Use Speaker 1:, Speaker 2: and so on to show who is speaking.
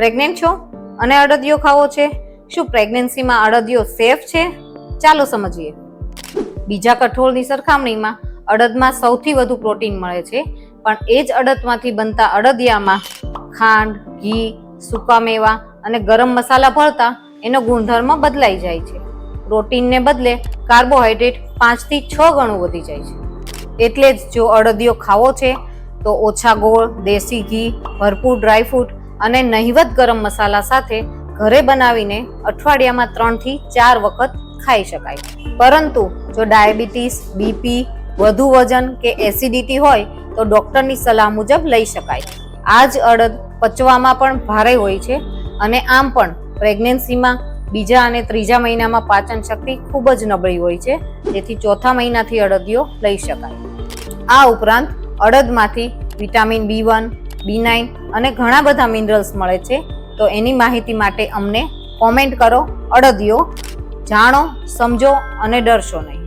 Speaker 1: Pregnant છો અને અડદિયો ખાવો છે? શું પ્રેગ્નન્સીમાં અડદિયો સેફ છે? ચાલો સમજીએ. બીજા કઠોળની સરખામણીમાં અડદમાં સૌથી વધુ પ્રોટીન મળે છે, પણ એ જ અડદમાંથી બનતા અડદિયામાં ખાંડ, ઘી, સૂકા મેવા અને ગરમ મસાલા ભળતા એનો ગુણધર્મ બદલાઈ જાય છે. પ્રોટીનને બદલે કાર્બોહાઈડ્રેટ 5 થી 6 ગણું વધી જાય છે. એટલે જ જો અડદિયો ખાવો છે તો ઓછા ગોળ, દેશી ઘી, ભરપૂર ડ્રાયફ્રૂટ અને નહિવત ગરમ મસાલા સાથે ઘરે બનાવીને અઠવાડિયામાં 3 થી 4 વખત ખાઈ શકાય. પરંતુ જો ડાયાબિટીસ, બીપી, વધુ વજન કે એસિડિટી હોય તો ડોક્ટરની સલાહ મુજબ લઈ શકાય. આ જ અડદ પચવામાં પણ ભારે હોય છે અને આમ પણ પ્રેગ્નન્સીમાં બીજા અને ત્રીજા મહિનામાં પાચન શક્તિ ખૂબ જ નબળી હોય છે, જેથી ચોથા મહિનાથી અડદિયો લઈ શકાય. આ ઉપરાંત અડદમાંથી વિટામિન B1, B9 અને ઘણા બધા મિનરલ્સ મળે છે. તો એની માહિતી માટે અમને કોમેન્ટ કરો. અડદિયો જાણો, સમજો અને ડરશો નહીં.